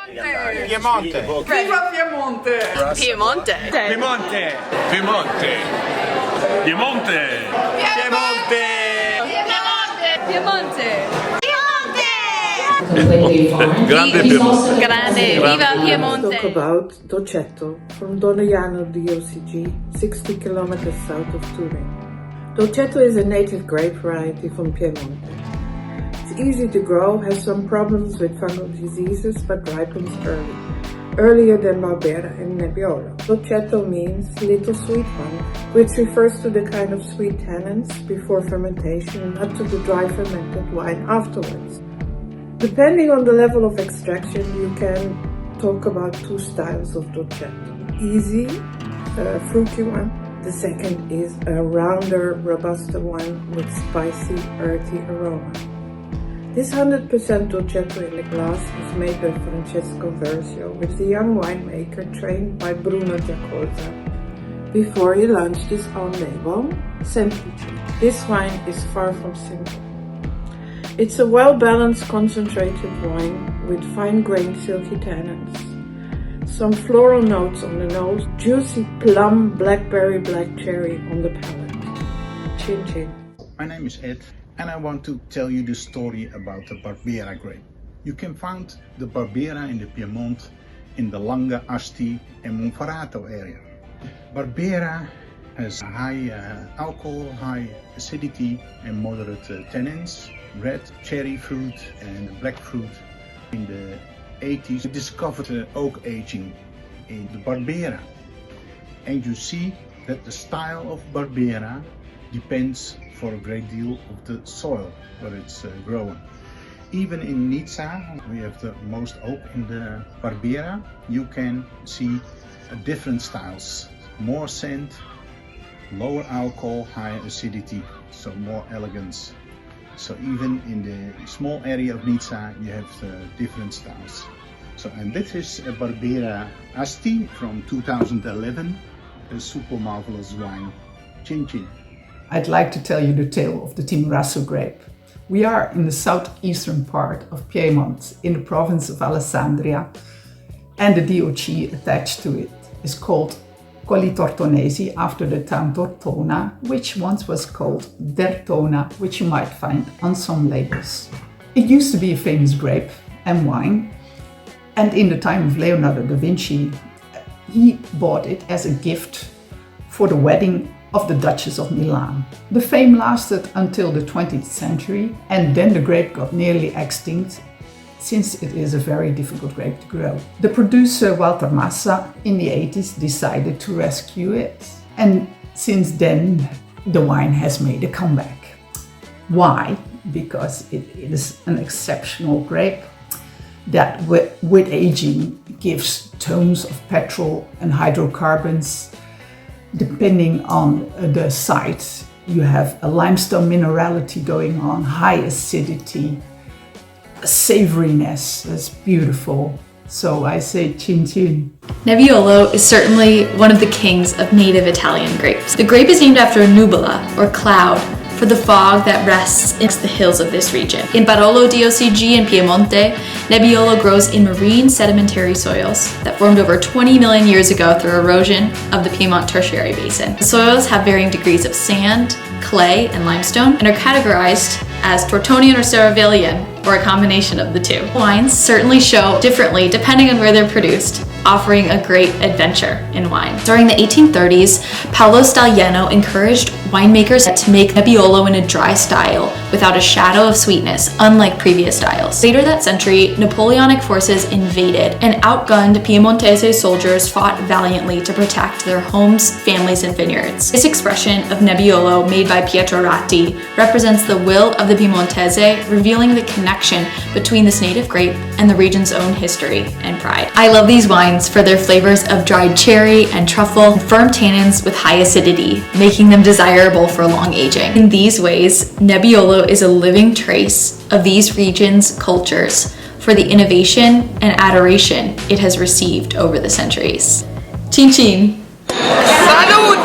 Piemonte. Viva Piemonte! Piemonte. Piemonte. Piemonte. Piemonte. Piemonte. Grande Piemonte. Grande. Viva Piemonte. Talk about Dolcetto from Doniano DOCG, 60 kilometers south of Turin. Dolcetto is a native grape variety from Piemonte. It's easy to grow, has some problems with fungal diseases, but ripens earlier than Barbera and Nebbiolo. Dolcetto means little sweet one, which refers to the kind of sweet tannins before fermentation, not to the dry fermented wine afterwards. Depending on the level of extraction, you can talk about two styles of Dolcetto. Easy, fruity one. The second is a rounder, robusta one with spicy, earthy aroma. This 100% Dolcetto in the glass is made by Francesco Versio, with the young winemaker trained by Bruno Giacosa. Before he launched his own label, Semplice. This wine is far from simple. It's a well-balanced concentrated wine with fine-grained silky tannins. Some floral notes on the nose, juicy plum, blackberry, black cherry on the palate. Chin chin. My name is Ed, and I want to tell you the story about the Barbera grape. You can find the Barbera in the Piemonte, in the Langa, Asti and Monferrato area. Barbera has high alcohol, high acidity and moderate tannins. Red cherry fruit and black fruit. In the 80s, we discovered oak aging in the Barbera. And you see that the style of Barbera depends for a great deal of the soil where it's grown. Even in Nizza, we have the most oak in the Barbera. You can see different styles. More scent, lower alcohol, higher acidity, so more elegance. So even in the small area of Nizza, you have different styles. So, and this is a Barbera Asti from 2011, a super marvelous wine. Chin chin. I'd like to tell you the tale of the Timorasso grape. We are in the southeastern part of Piedmont, in the province of Alessandria, and the DOC attached to it is called Colli Tortonesi, after the town Tortona, which once was called Dertona, which you might find on some labels. It used to be a famous grape and wine, and in the time of Leonardo da Vinci, he bought it as a gift for the wedding of the Duchess of Milan. The fame lasted until the 20th century, and then the grape got nearly extinct, since it is a very difficult grape to grow. The producer Walter Massa in the 80s decided to rescue it, and since then the wine has made a comeback. Why? Because it is an exceptional grape that with aging gives tones of petrol and hydrocarbons. Depending on the site, you have a limestone minerality going on, high acidity, savoriness is beautiful. So I say chin chin. Nebbiolo is certainly one of the kings of native Italian grapes. The grape is named after a nuvola, or cloud, for the fog that rests against the hills of this region. In Barolo DOCG and Piemonte, Nebbiolo grows in marine sedimentary soils that formed over 20 million years ago through erosion of the Piedmont Tertiary Basin. The soils have varying degrees of sand, clay, and limestone, and are categorized as Tortonian or Seravillian, or a combination of the two. Wines certainly show differently depending on where they're produced, offering a great adventure in wine. During the 1830s, Paolo Staglieno encouraged winemakers to make Nebbiolo in a dry style without a shadow of sweetness, unlike previous styles. Later that century, Napoleonic forces invaded and outgunned Piemontese soldiers fought valiantly to protect their homes, families, and vineyards. This expression of Nebbiolo made by Pietro Ratti represents the will of the Piemontese, revealing the connection between this native grape and the region's own history and pride. I love these wines for their flavors of dried cherry and truffle, and firm tannins with high acidity, making them desirable for long aging. In these ways, Nebbiolo is a living trace of these regions' cultures for the innovation and adoration it has received over the centuries. Chin chin! Salute!